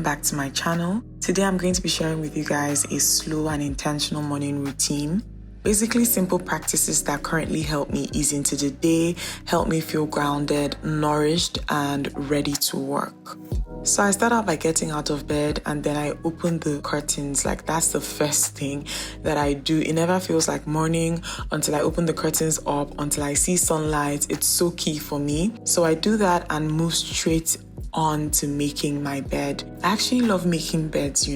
back to my channel. Today I'm going to be sharing with you guys a slow and intentional morning routine. Basically simple practices that currently help me ease into the day, help me feel grounded, nourished, and ready to work. So I start out by getting out of bed and then I open the curtains. Like, that's the first thing that I do. It never feels like morning until I open the curtains up, until I see sunlight. It's so key for me. So I do that and move straight on to making my bed. I actually love making beds,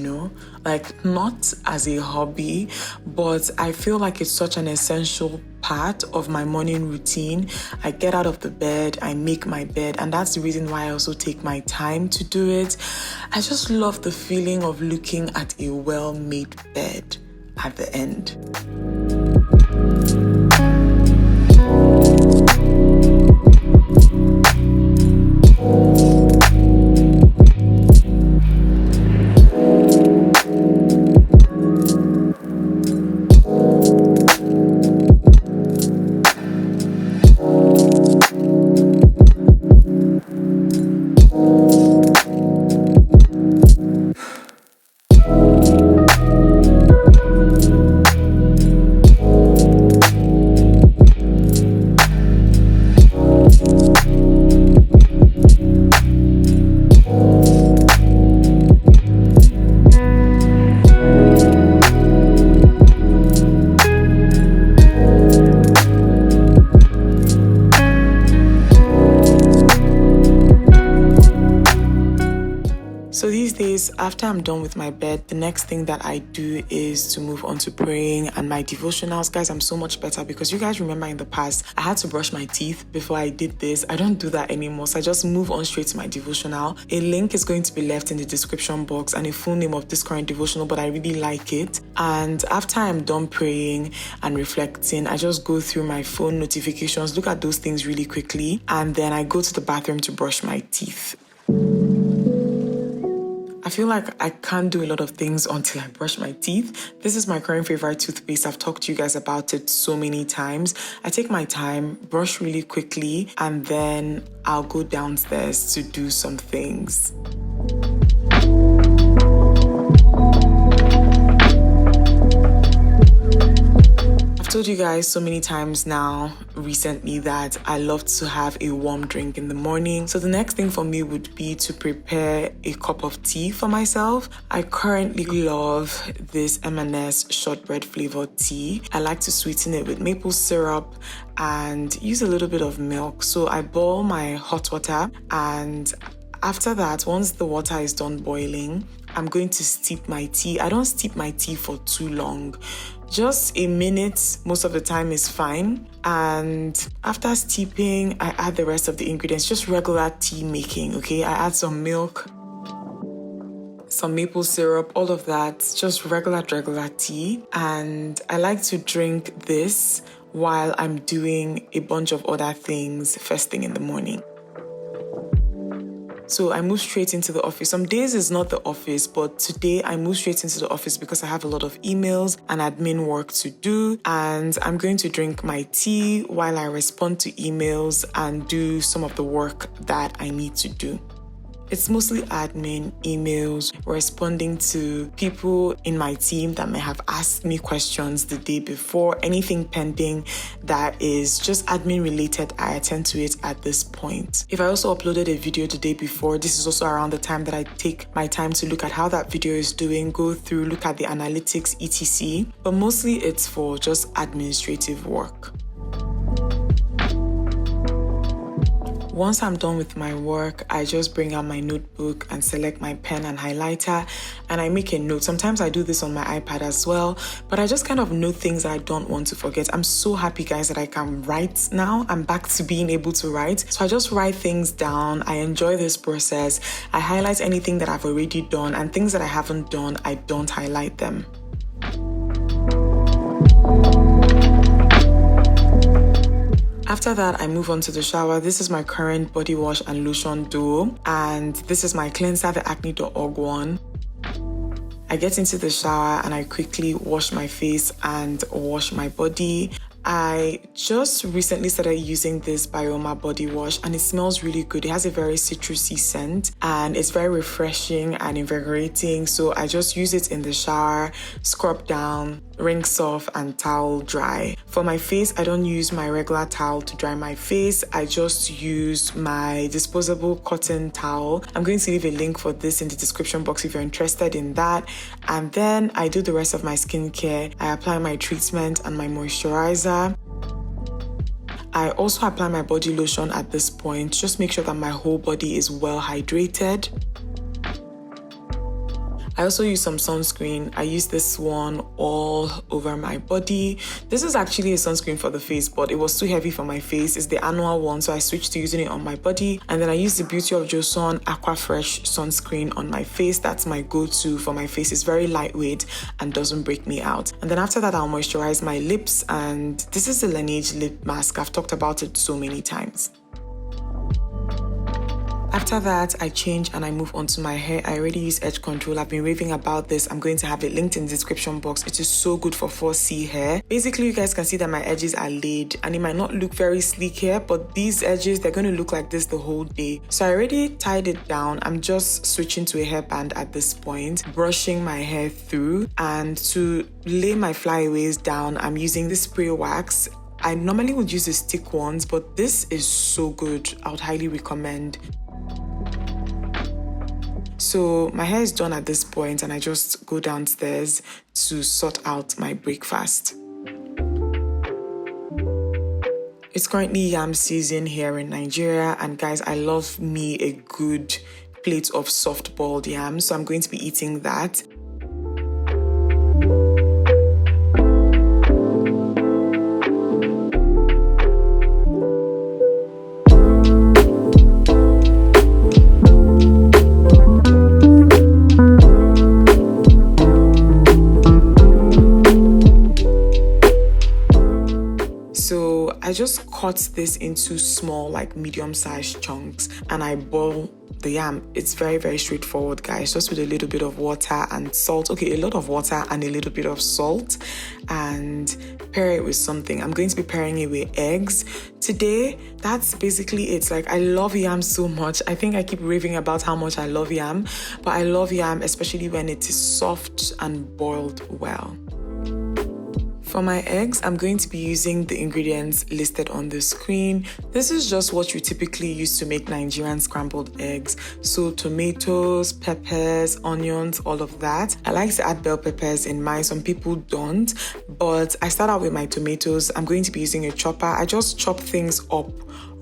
like not as a hobby, but I feel like it's such an essential part of my morning routine. I get out of the bed, I make my bed, and that's the reason why I also take my time to do it. I just love the feeling of looking at a well-made bed at the end. So these days, after I'm done with my bed, the next thing that I do is to move on to praying and my devotionals. Guys, I'm so much better because you guys remember in the past, I had to brush my teeth before I did this. I don't do that anymore. So I just move on straight to my devotional. A link is going to be left in the description box and a full name of this current devotional, but I really like it. And after I'm done praying and reflecting, I just go through my phone notifications, look at those things really quickly, and then I go to the bathroom to brush my teeth. I feel like I can't do a lot of things until I brush my teeth. This is my current favorite toothpaste. I've talked to you guys about it so many times. I take my time, brush really quickly, and then I'll go downstairs to do some things. I've told you guys so many times now recently that I love to have a warm drink in the morning. So the next thing for me would be to prepare a cup of tea for myself. I currently love this M&S shortbread flavored tea. I like to sweeten it with maple syrup and use a little bit of milk. So I boil my hot water, and after that, once the water is done boiling, I'm going to steep my tea. I don't steep my tea for too long. Just a minute most of the time is fine. And after steeping, I add the rest of the ingredients, just regular tea making, okay? I add some milk, some maple syrup, all of that, just regular tea. And I like to drink this while I'm doing a bunch of other things first thing in the morning. So I move straight into the office. Some days it's not the office, but today I move straight into the office because I have a lot of emails and admin work to do. And I'm going to drink my tea while I respond to emails and do some of the work that I need to do. It's mostly admin, emails, responding to people in my team that may have asked me questions the day before, anything pending that is just admin related, I attend to it at this point. If I also uploaded a video the day before, this is also around the time that I take my time to look at how that video is doing, go through, look at the analytics, etc. But mostly it's for just administrative work. Once I'm done with my work, I just bring out my notebook and select my pen and highlighter and I make a note. Sometimes I do this on my iPad as well, but I just kind of note things I don't want to forget. I'm so happy, guys, that I can write now. I'm back to being able to write. So I just write things down. I enjoy this process. I highlight anything that I've already done, and things that I haven't done, I don't highlight them. After that, I move on to the shower. This is my current body wash and lotion duo, and this is my cleanser, the acne.org one. I get into the shower and I quickly wash my face and wash my body. I just recently started using this Umeh body wash and it smells really good. It has a very citrusy scent and it's very refreshing and invigorating. So I just use it in the shower, scrub down, rinse off and towel dry. For my face, I don't use my regular towel to dry my face. I just use my disposable cotton towel. I'm going to leave a link for this in the description box if you're interested in that. And then I do the rest of my skincare. I apply my treatment and my moisturizer. I also apply my body lotion at this point. Just make sure that my whole body is well hydrated. I also use some sunscreen. I use this one all over my body. This is actually a sunscreen for the face, but it was too heavy for my face. It's the annual one, so I switched to using it on my body. And then I use the Beauty of Joseon Aqua Fresh sunscreen on my face. That's my go-to for my face. It's very lightweight and doesn't break me out. And then after that, I'll moisturize my lips. And this is the Laneige lip mask. I've talked about it so many times. After that, I change and I move on to my hair. I already use edge control. I've been raving about this. I'm going to have it linked in the description box. It is so good for 4C hair. Basically, you guys can see that my edges are laid and it might not look very sleek here, but these edges, they're going to look like this the whole day. So I already tied it down. I'm just switching to a hairband at this point, brushing my hair through. And to lay my flyaways down, I'm using this spray wax. I normally would use the stick ones, but this is so good. I would highly recommend. So my hair is done at this point and I just go downstairs to sort out my breakfast. It's currently yam season here in Nigeria and guys, I love me a good plate of soft boiled yam, so I'm going to be eating that. I just cut this into small, like medium-sized chunks and I boil the yam. It's very, very straightforward, guys, just with a little bit of water and salt. Okay, a lot of water and a little bit of salt, and pair it with something. I'm going to be pairing it with eggs today. That's basically it. Like, I love yam so much. I think I keep raving about how much I love yam, but I love yam especially when it is soft and boiled well. For my eggs, I'm going to be using the ingredients listed on the screen. This is just what you typically use to make Nigerian scrambled eggs. So tomatoes, peppers, onions, all of that. I like to add bell peppers in mine. Some people don't, but I start out with my tomatoes. I'm going to be using a chopper. I just chop things up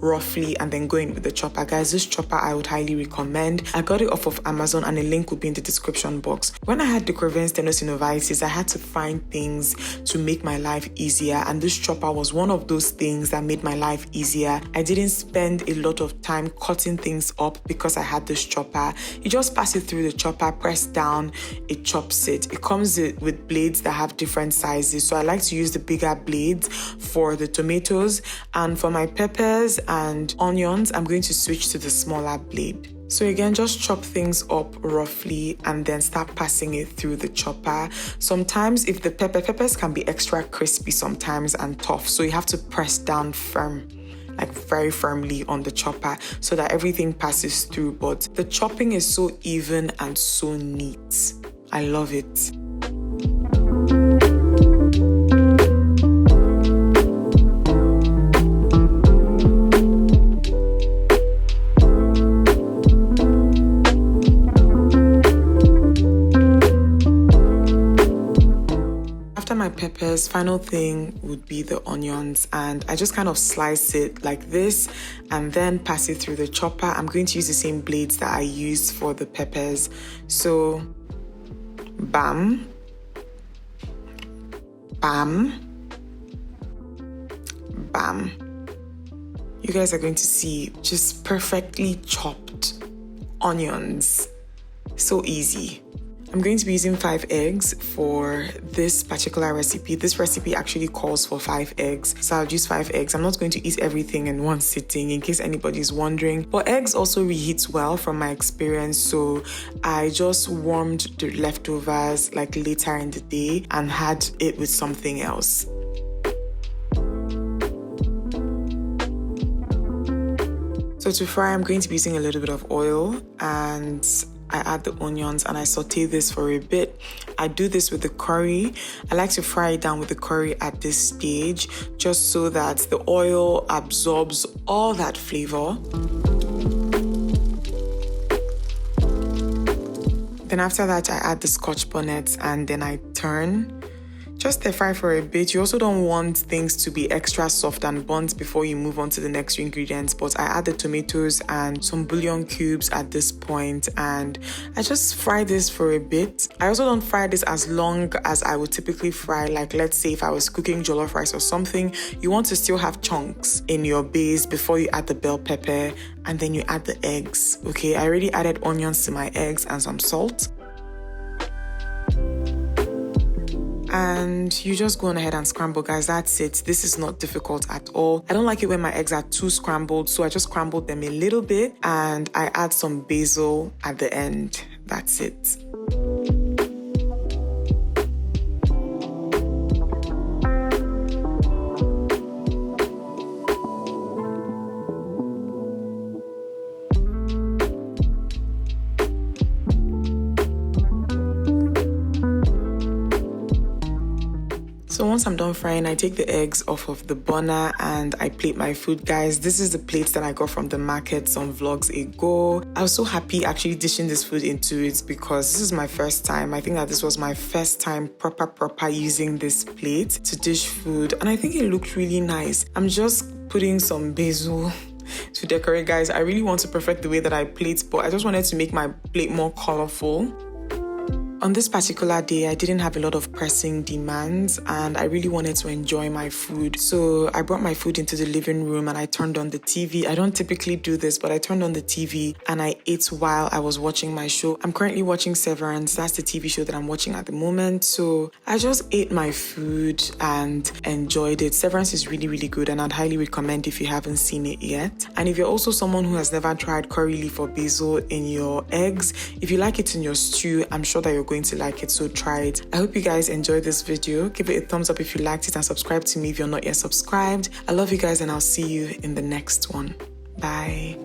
roughly and then go in with the chopper. Guys, this chopper I would highly recommend. I got it off of Amazon and a link will be in the description box. When I had Decrovin stenosynovitis, I had to find things to make my life easier, and this chopper was one of those things that made my life easier. I didn't spend a lot of time cutting things up because I had this chopper. You just pass it through the chopper, press down, it chops it. It comes with blades that have different sizes, so I like to use the bigger blades for the tomatoes, and for my peppers and onions, I'm going to switch to the smaller blade. So again, just chop things up roughly and then start passing it through the chopper. Sometimes if the peppers can be extra crispy sometimes and tough, so you have to press down firm, like very firmly on the chopper so that everything passes through. But the chopping is so even and so neat. I love it. My peppers, final thing would be the onions, and I just kind of slice it like this and then pass it through the chopper. I'm going to use the same blades that I used for the peppers. So bam, bam, bam. You guys are going to see just perfectly chopped onions. So easy. I'm going to be using 5 eggs for this particular recipe. This recipe actually calls for 5 eggs, so I'll use 5 eggs. I'm not going to eat everything in one sitting, in case anybody's wondering. But eggs also reheat well from my experience, so I just warmed the leftovers like later in the day and had it with something else. So to fry, I'm going to be using a little bit of oil, and I add the onions and I saute this for a bit. I do this with the curry. I like to fry it down with the curry at this stage, just so that the oil absorbs all that flavor. Then after that, I add the scotch bonnet and then I turn. Just stir fry for a bit. You also don't want things to be extra soft and burnt before you move on to the next ingredients, but I add the tomatoes and some bouillon cubes at this point, and I just fry this for a bit. I also don't fry this as long as I would typically fry, like let's say if I was cooking jollof rice or something, you want to still have chunks in your base before you add the bell pepper and then you add the eggs. Okay, I already added onions to my eggs and some salt. And you just go on ahead and scramble, guys. That's it. This is not difficult at all. I don't like it when my eggs are too scrambled, so I just scrambled them a little bit and I add some basil at the end. That's it. So once I'm done frying, I take the eggs off of the burner and I plate my food, guys. This is the plate that I got from the market some vlogs ago. I was so happy actually dishing this food into it because this is my first time. I think that this was my first time proper using this plate to dish food, and I think it looked really nice. I'm just putting some basil to decorate, guys. I really want to perfect the way that I plate, but I just wanted to make my plate more colorful. On this particular day, I didn't have a lot of pressing demands and I really wanted to enjoy my food. So I brought my food into the living room and I turned on the TV. I don't typically do this, but I turned on the TV and I ate while I was watching my show. I'm currently watching Severance. That's the TV show that I'm watching at the moment. So I just ate my food and enjoyed it. Severance is really good and I'd highly recommend if you haven't seen it yet. And if you're also someone who has never tried curry leaf or basil in your eggs, if you like it in your stew, I'm sure that you're going to like it, so try it. I hope you guys enjoyed this video. Give it a thumbs up if you liked it and subscribe to me if you're not yet subscribed. I love you guys and I'll see you in the next one. Bye.